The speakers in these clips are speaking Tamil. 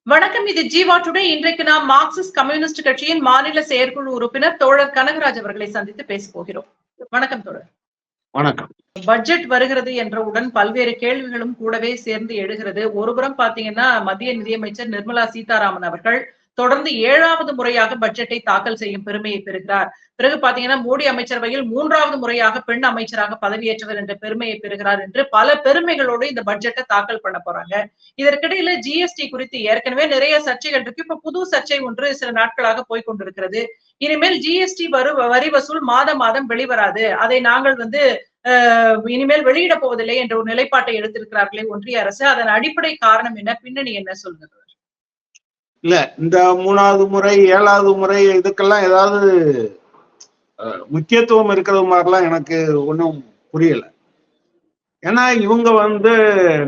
வணக்கம். இது ஜீவா டுடே. இன்றைக்கு நாம் மார்க்சிஸ்ட் கம்யூனிஸ்ட் கட்சியின் மாநில செயற்குழு உறுப்பினர் தோழர் கனகராஜ் அவர்களை சந்தித்து பேசப் போகிறோம். வணக்கம் தோழர். வணக்கம். பட்ஜெட் வருகிறது என்றவுடன் பல்வேறு கேள்விகளும் கூடவே சேர்ந்து எழுகிறது. ஒருபுறம் பாத்தீங்கன்னா மத்திய நிதியமைச்சர் நிர்மலா சீதாராமன் அவர்கள் தொடர்ந்து 7வது முறையாக பட்ஜெட்டை தாக்கல் செய்யும் பெருமையை பெறுகிறார். பிறகு பாத்தீங்கன்னா மோடி அமைச்சரவையில் 3வது முறையாக பெண் அமைச்சராக பதவியேற்றவர் என்ற பெருமையை பெறுகிறார் என்று பல பெருமைகளோடு இந்த பட்ஜெட்டை தாக்கல் பண்ண போறாங்க. இதற்கிடையில ஜிஎஸ்டி குறித்து ஏற்கனவே நிறைய சர்ச்சைகள் இருக்கு. இப்ப புது சர்ச்சை ஒன்று சில நாட்களாக போய்கொண்டிருக்கிறது. இனிமேல் ஜிஎஸ்டி வரி வசூல் மாதம் வெளிவராது, அதை நாங்கள் இனிமேல் வெளியிட போவதில்லை என்ற ஒரு நிலைப்பாட்டை எடுத்திருக்கிறார்களே ஒன்றிய அரசு. அதன் அடிப்படை காரணம் என்ன, பின்னணி என்ன சொல்லுங்க? இல்ல, இந்த 3வது முறை 7வது முறை இதுக்கெல்லாம் ஏதாவது முக்கியத்துவம் இருக்கிறது மாதிரிலாம் எனக்கு ஒன்றும் புரியல. ஏன்னா இவங்க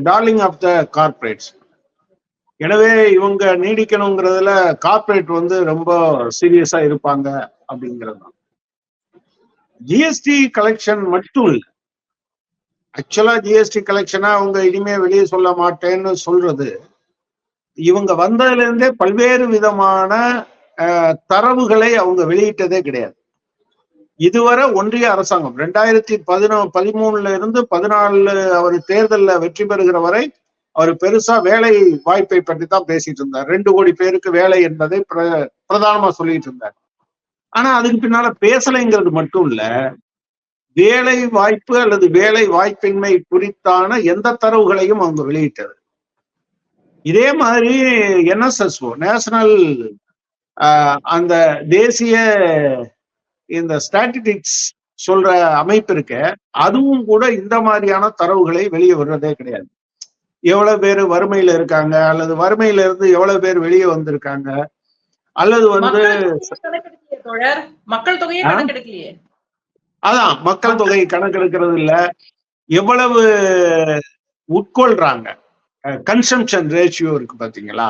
டார்லிங் ஆஃப் த கார்பரேட்ஸ். எனவே இவங்க நீடிக்கணுங்கிறதுல கார்பரேட் ரொம்ப சீரியஸா இருப்பாங்க அப்படிங்கிறது தான். ஜிஎஸ்டி கலெக்ஷன் மட்டும் இல்லை, ஆக்சுவலா ஜிஎஸ்டி கலெக்ஷனா அவங்க இனிமே வெளியே சொல்ல மாட்டேன்னு சொல்றது, இவங்க வந்ததுல இருந்தே பல்வேறு விதமான தரவுகளை அவங்க வெளியிட்டதே கிடையாது. இதுவரை ஒன்றிய அரசாங்கம் 2013 இருந்து 14 அவர் தேர்தலில் வெற்றி பெறுகிற வரை அவர் பெருசா வேலை வாய்ப்பை பற்றி தான் பேசிட்டு இருந்தார். 2 கோடி பேருக்கு வேலை என்பதை பிரதானமா சொல்லிட்டு இருந்தார். ஆனா அதுக்கு பின்னால பேசலைங்கிறது மட்டும் இல்ல, வேலை வாய்ப்பு அல்லது வேலை வாய்ப்பின்மை குறித்தான எந்த தரவுகளையும் அவங்க வெளியிட்டது. இதே மாதிரி என்எஸ்எஸ்ஓ, நேஷனல் அந்த தேசிய இந்த ஸ்டாட்டிஸ்டிக்ஸ் சொல்ற அமைப்பு இருக்க, அதுவும் கூட இந்த மாதிரியான தரவுகளை வெளியே வர்றதே கிடையாது. எவ்வளவு பேர் வறுமையில இருக்காங்க, அல்லது வறுமையில இருந்து எவ்வளவு பேர் வெளியே வந்திருக்காங்க, அல்லது மக்கள் தொகையை கணக்கெடுக்கலையே. அதான் மக்கள் தொகை கணக்கெடுக்கிறது இல்ல, எவ்வளவு உட்கொள்றாங்க, கன்சம்ஷன் ரேஷியோ இருக்கு பாத்தீங்களா,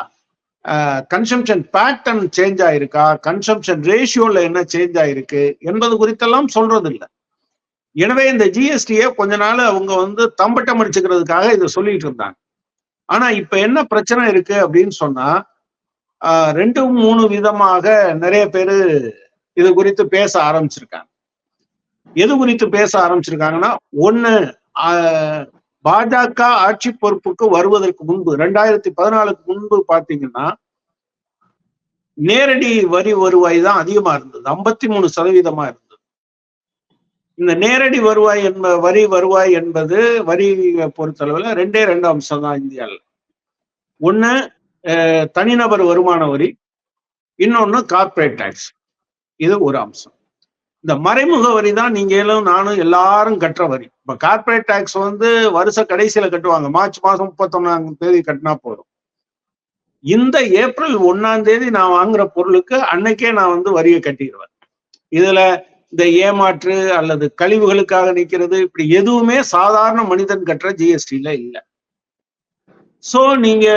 கன்சம்ஷன் பேட்டர்ன் சேஞ்ச் ஆயிருக்கா, கன்சம்ஷன் ரேஷியோல என்ன சேஞ்ச் ஆயிருக்கு என்பது குறித்தெல்லாம் சொல்றது இல்லை. எனவே இந்த ஜிஎஸ்டியை கொஞ்ச நாள் அவங்க தம்பட்டம் அடிச்சுக்கிறதுக்காக இதை சொல்லிட்டு இருந்தாங்க. ஆனா இப்ப என்ன பிரச்சனை இருக்கு அப்படின்னு சொன்னா, 2-3 விதமாக நிறைய பேரு இது குறித்து பேச ஆரம்பிச்சிருக்காங்க. எது குறித்து பேச ஆரம்பிச்சிருக்காங்கன்னா, ஒண்ணு, பாஜக ஆட்சி பொறுப்புக்கு வருவதற்கு முன்பு 2014க்கு முன்பு பாத்தீங்கன்னா நேரடி வரி வருவாய் தான் அதிகமா இருந்தது, 53% இருந்தது. இந்த நேரடி வருவாய் வரி வருவாய் என்பது வரி பொறுத்தளவுல 2 அம்சம் தான் இந்தியாவில். ஒண்ணு தனிநபர் வருமான வரி, இன்னொன்னு கார்பரேட் டாக்ஸ். இது ஒரு அம்சம். இந்த மறைமுக வரி தான் நீங்களும் நானும் எல்லாரும் கட்டுற வரி. இப்ப கார்பரேட் டாக்ஸ் வருஷ கடைசியில கட்டுவாங்க, மார்ச் மாசம் 31ஆம் தேதி கட்டினா போதும். இந்த ஏப்ரல் 1ஆம் தேதி நான் வாங்குற பொருளுக்கு அன்னைக்கே நான் வரியை கட்டிடுவேன். இதுல இந்த ஏமாற்று அல்லது கழிவுகளுக்காக நிற்கிறது இப்படி எதுவுமே சாதாரண மனிதன் கட்டுற ஜிஎஸ்டில இல்லை. சோ நீங்க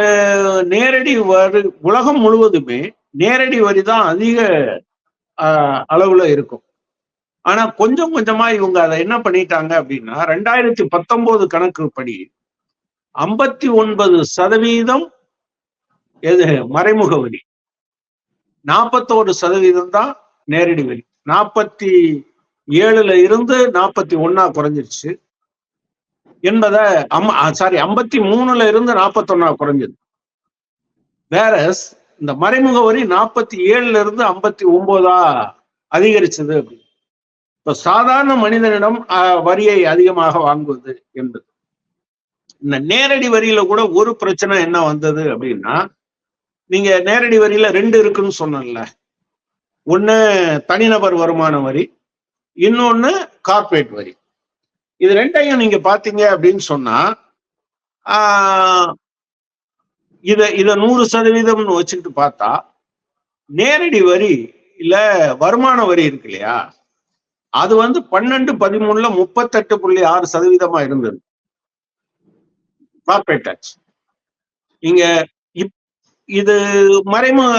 நேரடி வரி, உலகம் முழுவதுமே நேரடி வரி தான் அதிக அளவுல இருக்கும். ஆனா கொஞ்சம் கொஞ்சமா இவங்க அதை என்ன பண்ணிட்டாங்க அப்படின்னா, 2019 கணக்குப்படி 59% எது மறைமுக வரி, 41% தான் நேரடி வரி. 47ல இருந்து 41 குறைஞ்சிருச்சு என்பதை 53ல இருந்து 41 குறைஞ்சது. வேற இந்த மறைமுக வரி 47ல இருந்து 59 அதிகரிச்சது. அப்படி இப்ப சாதாரண மனிதனிடம் வரியை அதிகமாக வாங்குவது என்பது. இந்த நேரடி வரியில கூட ஒரு பிரச்சனை என்ன வந்தது அப்படின்னா, நீங்க நேரடி வரியில 2 இருக்குன்னு சொன்னல, ஒண்ணு தனிநபர் வருமான வரி, இன்னொன்னு கார்பரேட் வரி. இது 2ஐயும் நீங்க பாத்தீங்க அப்படின்னு சொன்னா, இத 100% வச்சுக்கிட்டு பார்த்தா, நேரடி வரி இல்ல வருமான வரி இருக்கு இல்லையா, அது 12-13ல 38.6% இருந்தது கார்பரேட் டாக்ஸ். இங்க இது மறைமுக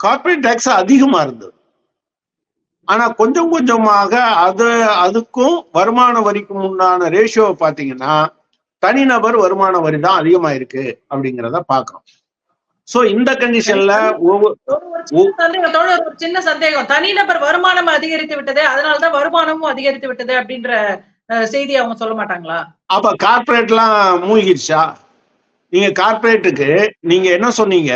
கார்பரேட் டாக்ஸ் அதிகமா இருந்தது. ஆனா கொஞ்சம் கொஞ்சமாக அதுக்கும் வருமான வரிக்கும் உண்டான ரேஷியோ பாத்தீங்கன்னா தனிநபர் வருமான வரி தான் அதிகமா இருக்கு அப்படிங்கிறத பாக்குறோம். சோ இந்த கண்டிஷன்ல ஒரு சின்ன சந்தேகம், தனிநபர் வருமானம் அதிகரித்து விட்டது, அதனாலதான் வருமானமும் அதிகரித்து விட்டது அப்படின்ற செய்தி அவங்க சொல்ல மாட்டாங்களா? அப்ப கார்பரேட் எல்லாம் மூழ்கிடுச்சா? நீங்க கார்பரேட்டுக்கு நீங்க என்ன சொன்னீங்க,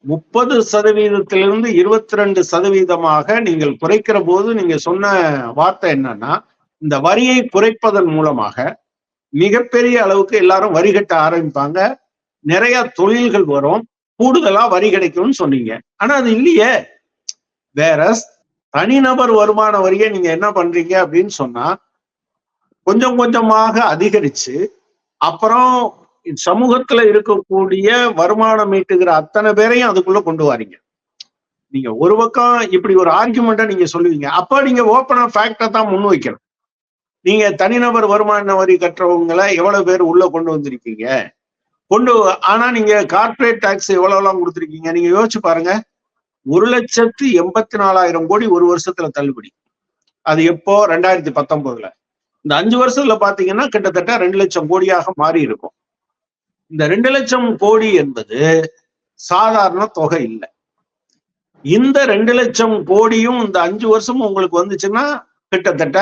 30% 22% நீங்கள் குறைக்கிற போது நீங்க சொன்ன வார்த்தை என்னன்னா, இந்த வரியை குறைப்பதன் மூலமாக மிகப்பெரிய அளவுக்கு எல்லாரும் வரி கட்ட ஆரம்பிப்பாங்க, நிறைய தொழில்கள் வரும், கூடுதலா வரி கிடைக்கும்னு சொன்னீங்க. ஆனா அது இல்லையே. வேற தனிநபர் வருமான வரியை நீங்க என்ன பண்றீங்க அப்படின்னு சொன்னா, கொஞ்சம் கொஞ்சமாக அதிகரிச்சு அப்புறம் சமூகத்துல இருக்கக்கூடிய வருமானம் ஈட்டுகிற அத்தனை பேரையும் அதுக்குள்ள கொண்டு வாரீங்க. நீங்க ஒரு பக்கம் இப்படி ஒரு ஆர்குமெண்ட்டை நீங்க சொல்லுவீங்க, அப்ப நீங்க ஓப்பனா ஃபேக்டை தான் முன் வைக்கணும். நீங்க தனிநபர் வருமான வரி கட்டுறவங்களை எவ்வளவு பேர் உள்ள கொண்டு வந்திருக்கீங்க, ஆனா நீங்க கார்பரேட் டாக்ஸ் எவ்வளவு எல்லாம் கொடுத்துருக்கீங்க நீங்க யோசிச்சு பாருங்க. 1,84,000 கோடி ஒரு வருஷத்துல தள்ளுபடி. அது எப்போ? 2019. இந்த 5 வருஷத்துல பாத்தீங்கன்னா கிட்டத்தட்ட 2 லட்சம் கோடியாக மாறி இருக்கும். இந்த 2 லட்சம் கோடி என்பது சாதாரண தொகை இல்லை. இந்த 2 லட்சம் கோடியும் இந்த 5 வருஷமும் உங்களுக்கு வந்துச்சுன்னா கிட்டத்தட்ட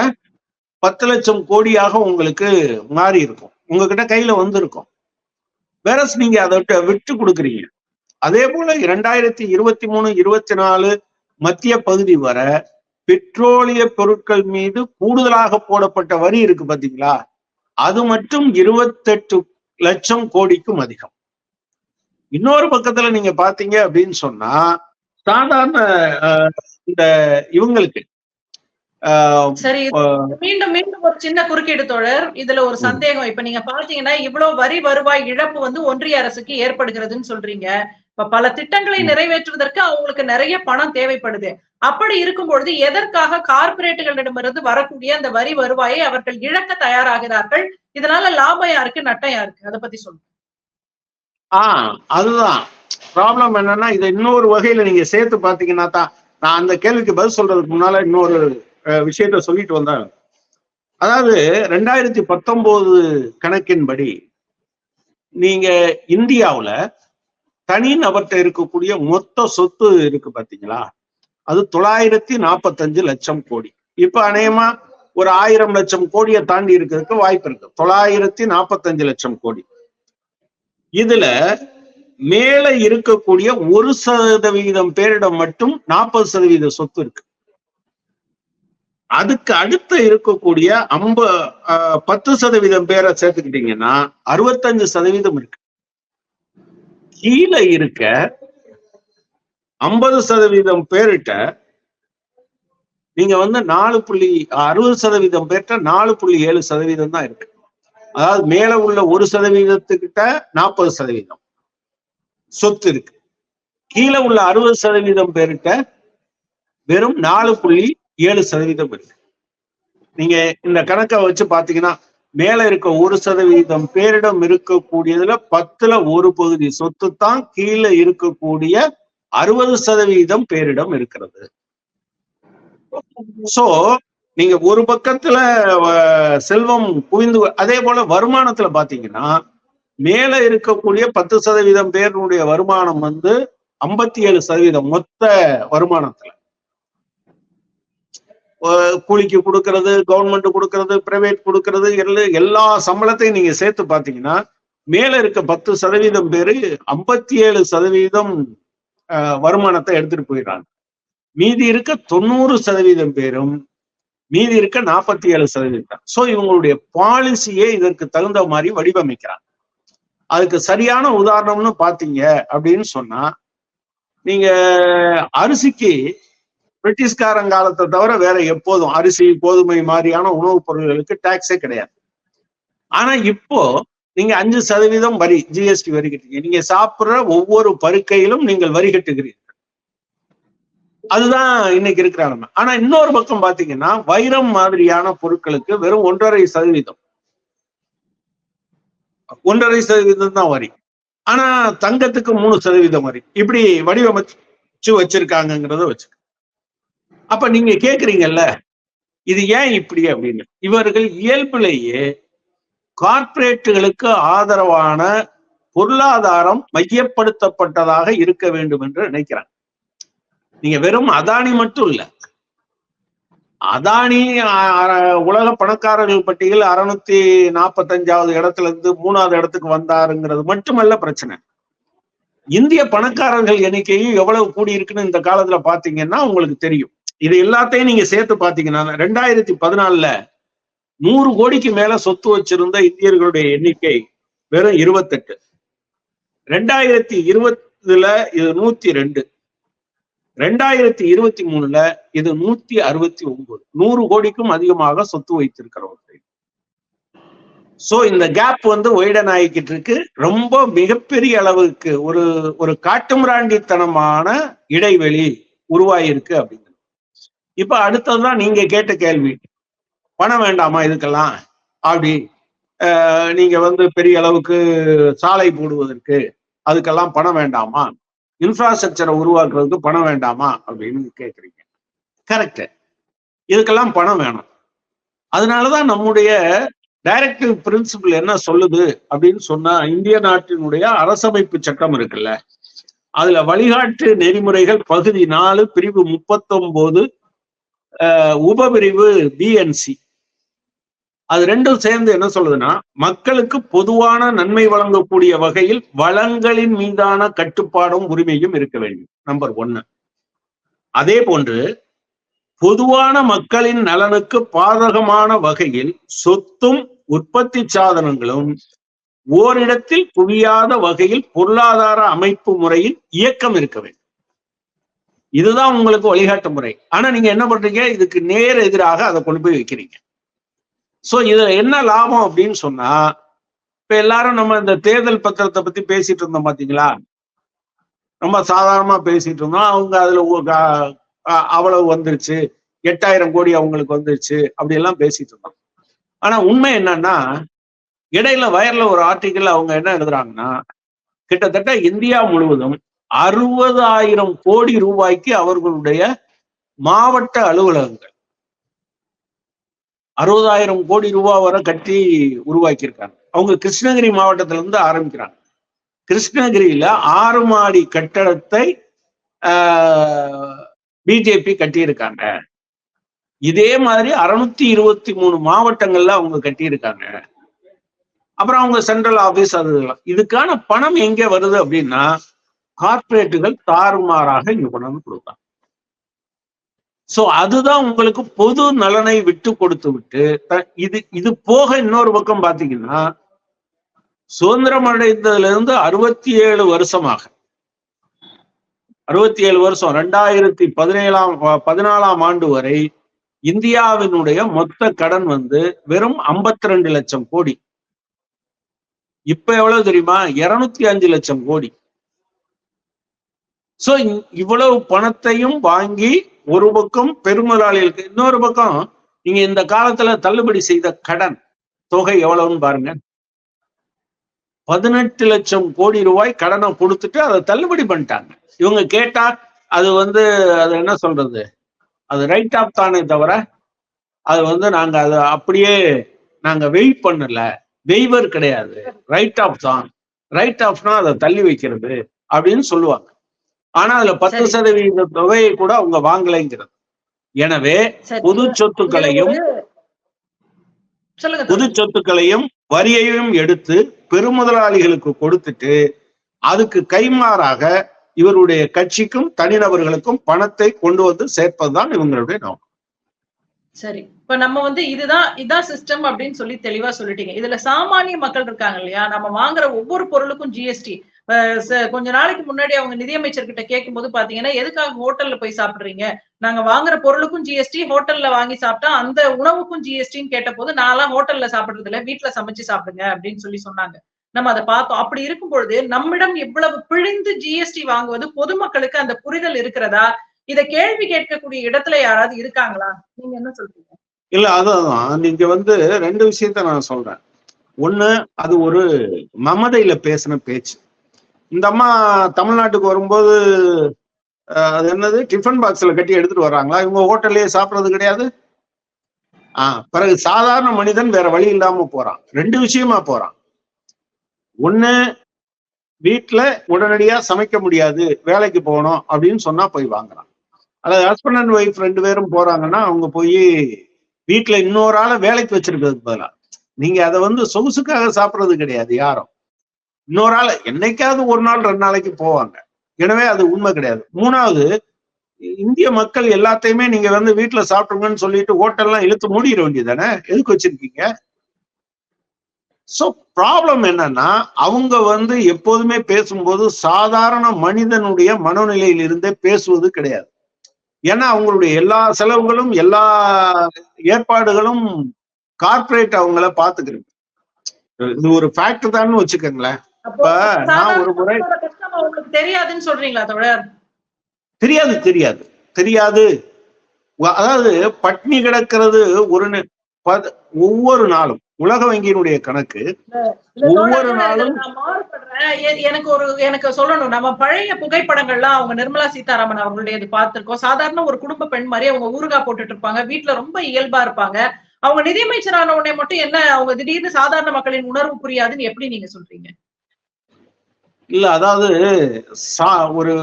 10 லட்சம் கோடியாக உங்களுக்கு மாறி இருக்கும், உங்ககிட்ட கையில வந்திருக்கும். வேற நீங்க அதை விட்டு கொடுக்குறீங்க. அதே போல 2023-24 மத்திய பகுதி வர பெட்ரோலிய பொருட்கள் மீது கூடுதலாக போடப்பட்ட வரி இருக்கு பாத்தீங்களா, அது மட்டும் 28 லட்சம் கோடிக்கும் அதிகம். இன்னொரு பக்கத்துல நீங்க பாத்தீங்க அப்படின்னு சொன்னா, சாதாரண இந்த இவங்களுக்கு சரி, மீண்டும் மீண்டும் ஒரு சின்ன குறுக்கீடு தோழர், இதுல ஒரு சந்தேகம். இப்ப நீங்க பாத்தீங்கன்னா இவ்வளவு வரி வருவாய் இழப்பு வந்து ஒன்றிய அரசுக்கு ஏற்படுகிறதுன்னு சொல்றீங்க. இப்ப பல திட்டங்களை நிறைவேற்றுவதற்கு அவங்களுக்கு நிறைய பணம் தேவைப்படுது. அப்படி இருக்கும் பொழுது எதற்காக கார்பரேட்டுகளிடமிருந்து வரக்கூடிய அந்த வரி வருவாயை அவர்கள் இழக்க தயாராகிறார்கள்? இதனால லாபம் யாருக்கு, நட்டம் யாருக்கு? அதை பத்தி சொல்லுங்க. அதுதான் ப்ராப்ளம். என்னன்னா இதை இன்னொரு வகையில நீங்க சேர்த்து பாத்தீங்கன்னா தான், நான் அந்த கேள்விக்கு பதில் சொல்றதுக்கு முன்னால இன்னொரு விஷயத்த சொல்லிட்டு வந்தேன். அதாவது 2019 கணக்கின்படி நீங்க இந்தியாவுல தனி நபர்கிட்ட இருக்கக்கூடிய மொத்த சொத்து இருக்கு பாத்தீங்களா, அது 945 லட்சம் கோடி. இப்ப அநேகமா ஒரு 1000 லட்சம் கோடியை தாண்டி இருக்கிறதுக்கு வாய்ப்பு இருக்கு. 945 லட்சம் கோடி. இதுல மேல இருக்கக்கூடிய 1% பேரிடம் மட்டும் 40% சொத்து இருக்கு. அதுக்கு அடுத்த இருக்கக்கூடிய 10% பேரை சேர்த்துக்கிட்டீங்கன்னா 65% இருக்கு. கீழே இருக்க 50% பேர்கிட்ட நீங்க வந்து 60% பேர்கிட்ட 4.7% தான் இருக்கு. அதாவது மேல உள்ள 1% 40% சொத்து இருக்கு. கீழே உள்ள 60% பேர்கிட்ட வெறும் 4.7% இருக்கு. நீங்க இந்த கணக்கை வச்சு பாத்தீங்கன்னா மேல இருக்க 1% பேரிடம் இருக்கக்கூடியதுல 10ல் 1 பகுதி சொத்து தான் கீழே இருக்கக்கூடிய 60% பேரிடம் இருக்கிறது. சோ நீங்க ஒரு பக்கத்துல செல்வம் குவிந்து, அதே போல வருமானத்துல பாத்தீங்கன்னா மேல இருக்கக்கூடிய 10% பேருடைய வருமானம் வந்து 57% மொத்த வருமானத்துல. கூலிக்கு கொடுக்கறது, கவர்மெண்ட் கொடுக்கறது, பிரைவேட் கொடுக்கறது, எல்லா சம்பளத்தையும் நீங்க சேர்த்து பாத்தீங்கன்னா மேல இருக்க 10% பேரு 57% வருமானத்தை எடுத்துட்டு போயிடுறாங்க. மீதி இருக்க 90% பேரும் மீதி இருக்க 47%. சோ இவங்களுடைய பாலிசியே இதற்கு தகுந்த மாதிரி வடிவமைக்கிறாங்க. அதுக்கு சரியான உதாரணம்னு பாத்தீங்க அப்படின்னு சொன்னா, நீங்க அரிசிக்கு பிரிட்டிஷ்காரங்காலத்தை தவிர வேற எப்போதும் அரிசி, கோதுமை மாதிரியான உணவுப் பொருட்களுக்கு டாக்ஸே கிடையாது. ஆனா இப்போ நீங்க 5% வரி, ஜிஎஸ்டி வரி கட்டுறீங்க. நீங்க சாப்பிடுற ஒவ்வொரு பருக்கையிலும் நீங்கள் வரி கட்டுகிறீர்கள். அதுதான் இன்னைக்கு இருக்கிற நிலைமை. ஆனா இன்னொரு பக்கம் பாத்தீங்கன்னா வைரம் மாதிரியான பொருட்களுக்கு வெறும் 1.5% 1.5% தான் வரி. ஆனா தங்கத்துக்கு 3% வரி. இப்படி வடிவமைச்சு வச்சிருக்காங்கிறத வச்சு அப்ப நீங்க கேக்குறீங்கல்ல இது ஏன் இப்படி அப்படின்னு. இவர்கள் இயல்பிலேயே கார்ப்பரேட்டுகளுக்கு ஆதரவான பொருளாதாரம் மையப்படுத்தப்பட்டதாக இருக்க வேண்டும் என்று நினைக்கிறாங்க. நீங்க வெறும் அதானி மட்டும் இல்ல, அதானி உலக பணக்காரர்கள் பட்டியல் 645வது இடத்துல இருந்து 3வது இடத்துக்கு வந்தாருங்கிறது மட்டுமல்ல பிரச்சனை. இந்திய பணக்காரர்கள் எண்ணிக்கையும் எவ்வளவு கூடி இருக்குன்னு இந்த காலத்துல பாத்தீங்கன்னா உங்களுக்கு தெரியும். இது எல்லாத்தையும் நீங்க சேர்த்து பாத்தீங்கன்னா 2014 100 கோடிக்கு மேல சொத்து வச்சிருந்த இந்தியர்களுடைய எண்ணிக்கை வெறும் 28. 2020 இது 102. 2023 இது 169. 100 கோடிக்கும் அதிகமாக சொத்து வைத்திருக்கிறவர்கள். சோ இந்த கேப் வந்து வைடன் ஆகிக்கிட்டு இருக்கு. ரொம்ப மிகப்பெரிய அளவுக்கு ஒரு காட்டுமிராண்டித்தனமான இடைவெளி உருவாயிருக்கு அப்படிங்கிறது. இப்ப அடுத்ததுதான் நீங்க கேட்ட கேள்வி, பணம் வேண்டாமா இதுக்கெல்லாம்? அப்படி நீங்க வந்து பெரிய அளவுக்கு சாலை போடுவதற்கு அதுக்கெல்லாம் பணம் வேண்டாமா, இன்ஃப்ராஸ்ட்ரக்சரை உருவாக்குறதுக்கு பணம் வேண்டாமா அப்படின்னு கேட்குறீங்க. கரெக்ட், இதுக்கெல்லாம் பணம் வேணும். அதனாலதான் நம்முடைய டைரக்டிவ் பிரின்சிபிள் என்ன சொல்லுது அப்படின்னு சொன்னா, இந்திய நாட்டினுடைய அரசமைப்பு சட்டம் இருக்குல்ல, அதுல வழிகாட்டு நெறிமுறைகள் பகுதி 4 பிரிவு 39 உபபிரிவு பிஎன்சி, அது ரெண்டும் சேர்ந்து என்ன சொல்லுதுன்னா, மக்களுக்கு பொதுவான நன்மை வழங்கக்கூடிய வகையில் வளங்களின் மீதான கட்டுப்பாடும் உரிமையும் இருக்க வேண்டும். நம்பர் 1. அதே போன்று பொதுவான மக்களின் நலனுக்கு பாதகமான வகையில் சொத்தும் உற்பத்தி சாதனங்களும் ஓரிடத்தில் குவியாத வகையில் பொருளாதார அமைப்பு முறையில் இயக்கம் இருக்க வேண்டும். இதுதான் உங்களுக்கு வழிகாட்டு முறை. ஆனா நீங்க என்ன பண்றீங்க, இதுக்கு நேர் எதிராக அதை கொண்டு போய் வைக்கிறீங்க. சோ இதுல என்ன லாபம் அப்படின்னு சொன்னா, இப்ப எல்லாரும் நம்ம இந்த தேர்தல் பத்திரத்தை பத்தி பேசிட்டு இருந்தோம் பாத்தீங்களா, ரொம்ப சாதாரணமா பேசிட்டு இருந்தோம். அவங்க அதுல அவ்வளவு வந்துருச்சு, 8000 கோடி அவங்களுக்கு வந்துருச்சு, அப்படி எல்லாம் பேசிட்டு இருந்தோம். ஆனா உண்மை என்னன்னா, இடையில வயர்ல ஒரு ஆர்டிக்கல் அவங்க என்ன எழுதுறாங்கன்னா, கிட்டத்தட்ட இந்தியா முழுவதும் 60,000 கோடி ரூபாய்க்கு அவர்களுடைய மாவட்ட அலுவலகங்கள் 60,000 கோடி ரூபாய் வரை கட்டி உருவாக்கி இருக்காங்க. அவங்க கிருஷ்ணகிரி மாவட்டத்துல இருந்து ஆரம்பிக்கிறாங்க. கிருஷ்ணகிரியில 6 மாடி கட்டடத்தை பிஜேபி கட்டியிருக்காங்க. இதே மாதிரி 623 மாவட்டங்கள்ல அவங்க கட்டியிருக்காங்க. அப்புறம் அவங்க சென்ட்ரல் ஆபீஸ் அதுலாம். இதுக்கான பணம் எங்க வருது அப்படின்னா, கார்பரேட்டுகள் தாறுமாறாக இங்க கொண்டாந்து கொடுத்தாங்க. சோ அதுதான் உங்களுக்கு பொது நலனை விட்டு கொடுத்து விட்டு, இது போக இன்னொரு பக்கம் பாத்தீங்கன்னா, சுதந்திரம் அடைந்ததுல இருந்து 67 வருஷமாக 67 வருஷம் 2014ஆம் ஆண்டு வரை இந்தியாவினுடைய மொத்த கடன் வந்து வெறும் 52 லட்சம் கோடி. இப்ப எவ்வளவு தெரியுமா? 205 லட்சம் கோடி. சோ இவ்வளவு பணத்தையும் வாங்கி ஒரு பக்கம் பெருமுதலாளிகளுக்கு, இன்னொரு பக்கம் நீங்க இந்த காலத்துல தள்ளுபடி செய்த கடன் தொகை எவ்வளவுன்னு பாருங்க. 18 லட்சம் கோடி ரூபாய் கடனை கொடுத்துட்டு அதை தள்ளுபடி பண்ணிட்டாங்க. இவங்க கேட்டா அது வந்து அது என்ன சொல்றது, அது ரைட் ஆஃப் தானே தவிர அது வந்து நாங்க அதை அப்படியே நாங்க வெயிட் பண்ணல, வெய்வர் கிடையாது, ரைட் ஆஃப் தான். ரைட் ஆஃப்னா அதை தள்ளி வைக்கிறது அப்படின்னு சொல்லுவாங்க. ஆனா அதுல 10% தொகையை கூட அவங்க வாங்கலைங்கிறது. எனவே பொது சொத்துக்களையும் வரியையும் எடுத்து பெருமுதலாளிகளுக்கு கொடுத்துட்டு அதுக்கு கைமாறாக இவருடைய கட்சிக்கும் தனிநபர்களுக்கும் பணத்தை கொண்டு வந்து சேர்ப்பதுதான் இவங்களுடைய நோக்கம். சரி, இப்ப நம்ம வந்து இதான் சிஸ்டம் அப்படின்னு சொல்லி தெளிவா சொல்லிட்டீங்க. இதுல சாமானிய மக்கள் இருக்காங்க இல்லையா, நம்ம வாங்குற ஒவ்வொரு பொருளுக்கும் ஜிஎஸ்டி. கொஞ்ச நாளைக்கு முன்னாடி அவங்க நிதியமைச்சர் கிட்ட கேட்கும் போது பாத்தீங்கன்னா, எதுக்காக ஹோட்டல்ல போய் சாப்பிடுறீங்க, நாங்க வாங்குற பொருளுக்கும் ஜிஎஸ்டி, ஹோட்டல்ல வாங்கி சாப்பிட்டா அந்த உணவுக்கும் ஜிஎஸ்டின்னு கேட்ட போது, நான்லாம் ஹோட்டல்ல சாப்பிடுறது இல்ல, வீட்டுல சமைச்சு சாப்பிடுங்க அப்படின்னு சொல்லி சொன்னாங்க. நம்ம அதை பார்த்தோம். அப்படி இருக்கும் பொழுது நம்மிடம் இவ்வளவு பிழிந்து ஜிஎஸ்டி வாங்குவது பொதுமக்களுக்கு அந்த புரிதல் இருக்கிறதா? இத கேள்வி கேட்கக்கூடிய இடத்துல யாராவது இருக்காங்களா? நீங்க என்ன சொல்றீங்க? இல்ல, அதான் நீங்க வந்து 2 விஷயத்த நான் சொல்றேன். ஒண்ணு, அது ஒரு மமதையில பேசின பேச்சு. இந்த அம்மா தமிழ்நாட்டுக்கு வரும்போது அது என்னது டிஃபன் பாக்ஸ்ல கட்டி எடுத்துட்டு வர்றாங்களா? இவங்க ஹோட்டல்லே சாப்பிடுறது கிடையாது. பிறகு சாதாரண மனிதன் வேற வழி இல்லாம போறான். 2 விஷயமா போறான். ஒண்ணு, வீட்டுல உடனடியா சமைக்க முடியாது, வேலைக்கு போகணும் அப்படின்னு சொன்னா போய் வாங்குறான். அதாவது ஹஸ்பண்ட் அண்ட் ஒய்ஃப் 2 பேரும் போறாங்கன்னா அவங்க போய் வீட்டுல இன்னொரு ஆளை வேலைக்கு வச்சிருக்கிறதுக்கு பதிலா, நீங்க அதை வந்து சொகுசுக்காக சாப்பிடுறது கிடையாது யாரும். இன்னொரு ஆள் என்னைக்காவது ஒரு நாள் 2 நாளைக்கு போவாங்க. எனவே அது உண்மை கிடையாது. 3வது, இந்திய மக்கள் எல்லாத்தையுமே நீங்க வந்து வீட்டுல சாப்பிடுங்கன்னு சொல்லிட்டு ஹோட்டல்லாம் இழுத்து மூடிட வேண்டியதானே, எதுக்கு வச்சிருக்கீங்க? சோ ப்ராப்ளம் என்னன்னா, அவங்க வந்து எப்போதுமே பேசும்போது சாதாரண மனிதனுடைய மனநிலையில் இருந்தே பேசுவது கிடையாது. ஏன்னா அவங்களுடைய எல்லா செலவுகளும் எல்லா ஏற்பாடுகளும் கார்பரேட் அவங்கள பாத்துக்கிறது. இது ஒரு ஃபேக்ட் தான் வச்சுக்கோங்களேன். இப்ப நான் ஒரு முறை தெரியாதுன்னு சொல்றீங்களா தோழர்? தெரியாது தெரியாது தெரியாது. அதாவது பட்னி கிடக்கிறது ஒவ்வொரு நாளும் உலக வங்கியினுடைய கணக்கு ஒவ்வொரு நாளும். எனக்கு சொல்லணும், நம்ம பழைய புகைப்படங்கள்லாம் அவங்க நிர்மலா சீதாராமன் அவங்களுடைய பார்த்திருக்கோம். சாதாரண ஒரு குடும்ப பெண் மாதிரி அவங்க ஊறுகாய் போட்டுட்டு இருப்பாங்க, வீட்டுல ரொம்ப இயல்பா இருப்பாங்க. அவங்க நிதியமைச்சரான உடனே மட்டும் என்ன அவங்க திடீர்னு சாதாரண மக்களின் உணர்வு புரியாதுன்னு எப்படி நீங்க சொல்றீங்க? இல்ல, அதாவது ஒரு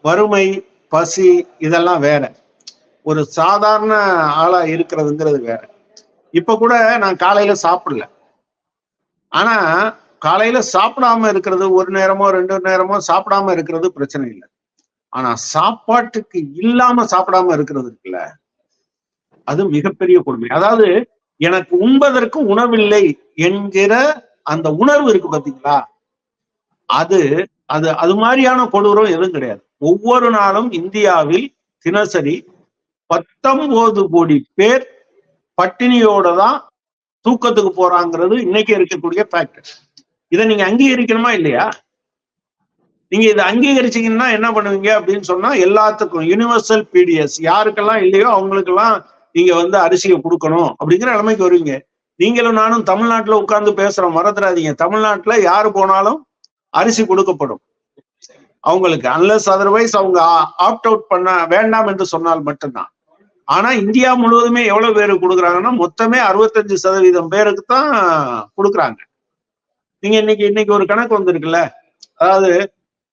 வறுமை பசி இதெல்லாம் வேற, ஒரு சாதாரண ஆளா இருக்கிறதுங்கிறது வேற. இப்ப கூட நான் காலையில சாப்பிடல, ஆனா காலையில சாப்பிடாம இருக்கிறது, ஒரு நேரமோ 2 நேரமோ சாப்பிடாம இருக்கிறது பிரச்சனை இல்லை. ஆனா சாப்பாட்டுக்கு இல்லாம சாப்பிடாம இருக்கிறது இருக்குல்ல, அது மிகப்பெரிய கொடுமை. அதாவது எனக்கு உண்பதற்கு உணவில்லை என்கிற அந்த உணர்வு இருக்கு பாத்தீங்களா, அது அது அது மாதிரியான கொடூரம் எதுவும் கிடையாது. ஒவ்வொரு நாளும் இந்தியாவில் தினசரி 19 கோடி பேர் பட்டினியோட தான் தூக்கத்துக்கு போறாங்கிறது இன்னைக்கு இருக்கக்கூடிய ஃபேக்ட். இதை நீங்க அங்கீகரிக்கணுமா இல்லையா? நீங்க இதை அங்கீகரிச்சீங்கன்னா என்ன பண்ணுவீங்க அப்படின்னு சொன்னா, எல்லாத்துக்கும் யூனிவர்சல் பிடிஎஸ் யாருக்கெல்லாம் இல்லையோ அவங்களுக்கெல்லாம் நீங்க வந்து அரிசியை கொடுக்கணும் அப்படிங்கிற நிலைமைக்கு வருவீங்க. நீங்களும் நானும் தமிழ்நாட்டுல உட்கார்ந்து பேசுறோம், மறந்துடாதீங்க. தமிழ்நாட்டுல யாரு போனாலும் அரிசி கொடுக்கப்படும் அவங்களுக்கு, அன்லஸ் அதர்வைஸ் அவங்க ஆப்ட் அவுட் பண்ண வேண்டாம் என்று சொன்னால் மட்டும்தான். ஆனா இந்தியா முழுவதுமே எவ்வளவு பேருக்கு கொடுக்குறாங்கன்னா, மொத்தமே 65% பேருக்கு தான் கொடுக்குறாங்க. நீங்க இன்னைக்கு ஒரு கணக்கு வந்திருக்குல்ல, அதாவது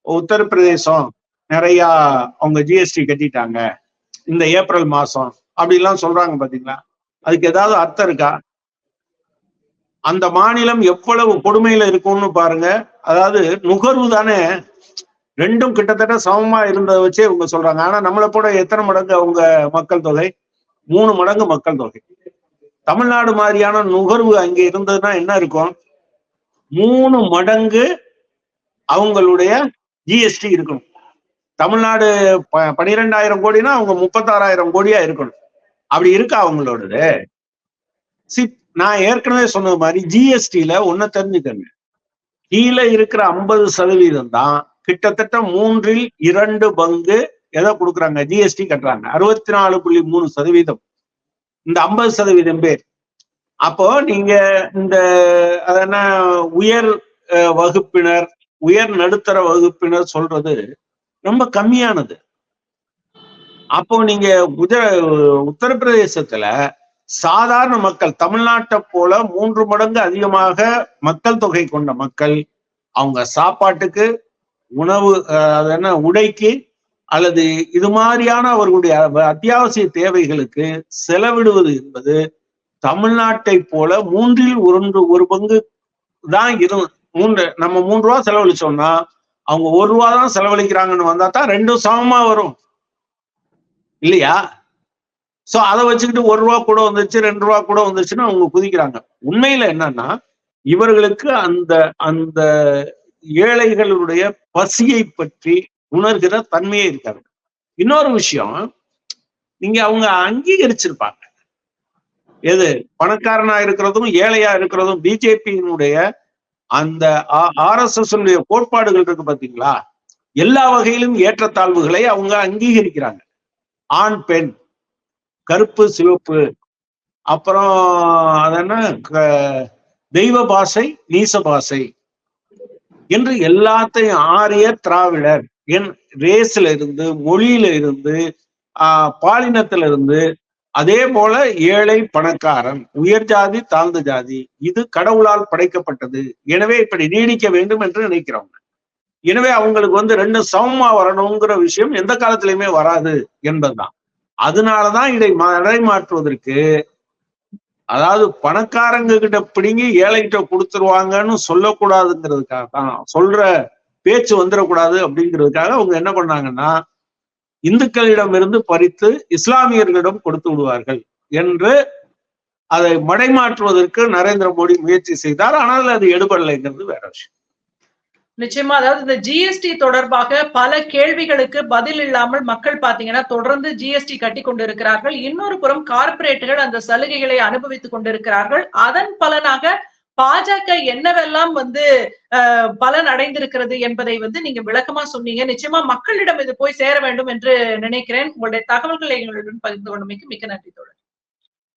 உத்தரப்பிரதேசம் நிறைய அவங்க ஜிஎஸ்டி கட்டிட்டாங்க இந்த ஏப்ரல் மாசம் அப்படிலாம் சொல்றாங்க பாத்தீங்களா, அதுக்கு ஏதாவது அர்த்தம் இருக்கா? அந்த மாநிலம் எவ்வளவு கொடுமையில இருக்கும்னு பாருங்க. அதாவது நுகர்வு தானே ரெண்டும் கிட்டத்தட்ட சமமா இருந்ததை வச்சே இவங்க சொல்றாங்க. ஆனா நம்மளை போட எத்தனை மடங்கு அவங்க மக்கள் தொகை? 3 மடங்கு மக்கள் தொகை. தமிழ்நாடு மாதிரியான நுகர்வு அங்கே இருந்ததுன்னா என்ன இருக்கும்? 3 மடங்கு அவங்களுடைய ஜிஎஸ்டி இருக்கணும். தமிழ்நாடு 12,000 கோடினா அவங்க 36,000 கோடியா இருக்கணும். அப்படி இருக்கா அவங்களோடது? நான் ஏற்கனவே சொன்னது மாதிரி ஜிஎஸ்டியில ஒன்ன தெரிஞ்சுக்கங்க, கீழே இருக்கிற 50% தான் கிட்டத்தட்ட 2/3 பங்கு எதை கொடுக்குறாங்க, ஜிஎஸ்டி கட்டுறாங்க. 64.3% இந்த 50% பேர். அப்போ நீங்க இந்த அதென்ன உயர் வகுப்பினர், உயர் நடுத்தர வகுப்பினர் சொல்றது ரொம்ப கம்மியானது. அப்போ நீங்க உத்தரப்பிரதேசத்துல சாதாரண மக்கள் தமிழ்நாட்டை போல 3 மடங்கு அதிகமாக மக்கள் தொகை கொண்ட மக்கள் அவங்க சாப்பாட்டுக்கு, உணவு, அது என்ன உடைக்கு அல்லது இது மாதிரியான அவர்களுடைய அத்தியாவசிய தேவைகளுக்கு செலவிடுவது என்பது தமிழ்நாட்டை போல 1/3 பங்கு தான். நம்ம 3 ரூபா செலவழிச்சோம்னா அவங்க 1 ரூபா தான் செலவழிக்கிறாங்கன்னு வந்தா தான் 2 சமமா வரும் இல்லையா? சோ அதை வச்சுக்கிட்டு 1 ரூபா கூட வந்துருச்சு 2 ரூபா கூட வந்துருச்சுன்னு அவங்க குதிக்கிறாங்க. உண்மையில என்னன்னா, இவர்களுக்கு அந்த அந்த ஏழைகளுடைய பசியை பற்றி உணர்கிற தன்மையே இருக்காது. இன்னொரு விஷயம், நீங்க அவங்க அங்கீகரிச்சிருப்பாங்க, எது பணக்காரனா இருக்கிறதும் ஏழையா இருக்கிறதும். பிஜேபியினுடைய அந்த RSS கோட்பாடுகள் இருக்கு பாத்தீங்களா, எல்லா வகையிலும் ஏற்றத்தாழ்வுகளை அவங்க அங்கீகரிக்கிறாங்க. ஆண் பெண், கருப்பு சிவப்பு, அப்புறம் அதென்ன தெய்வ பாஷை நீச பாஷை என்று எல்லாத்தையும், ஆரியர் திராவிடர், என் ரேஸ்ல இருந்து, மொழியில இருந்து, பாலினத்துல இருந்து அதே போல ஏழை பணக்காரன், உயர் ஜாதி தாழ்ந்த ஜாதி, இது கடவுளால் படைக்கப்பட்டது. எனவே இப்படி நீடிக்க வேண்டும் என்று நினைக்கிறவங்க. எனவே அவங்களுக்கு வந்து ரெண்டு சமமா வரணுங்கிற விஷயம் எந்த காலத்திலயுமே வராது என்பதுதான். அதனாலதான் இதை மடைமாற்றுவதற்கு, அதாவது பணக்காரங்க கிட்ட பிடிங்கி ஏழைகிட்ட கொடுத்துருவாங்கன்னு சொல்லக்கூடாதுங்கிறதுக்காக தான், சொல்ற பேச்சு வந்துடக்கூடாது அப்படிங்கிறதுக்காக அவங்க என்ன பண்ணாங்கன்னா, இந்துக்களிடம் இருந்து பறித்து இஸ்லாமியர்களிடம் கொடுத்து விடுவார்கள் என்று அதை மடைமாற்றுவதற்கு நரேந்திர மோடி முயற்சி செய்தார். ஆனால் அது எடுபடலைங்கிறது வேற விஷயம். நிச்சயமா. அதாவது இந்த ஜிஎஸ்டி தொடர்பாக பல கேள்விகளுக்கு பதில் இல்லாமல் மக்கள் பாத்தீங்கன்னா தொடர்ந்து ஜிஎஸ்டி கட்டி கொண்டிருக்கிறார்கள். இன்னொரு புறம் கார்ப்பரேட்டுகள் அந்த சலுகைகளை அனுபவித்துக் கொண்டிருக்கிறார்கள். அதன் பலனாக பாஜக என்னவெல்லாம் வந்து பலன் அடைந்திருக்கிறது என்பதை வந்து நீங்க விளக்கமா சொன்னீங்க. நிச்சயமா மக்களிடம் இது போய் சேர வேண்டும் என்று நினைக்கிறேன். உங்களுடைய தகவல்களை எங்களுடன் பகிர்ந்து கொண்டமைக்கு மிக்க நன்றி தோழர்.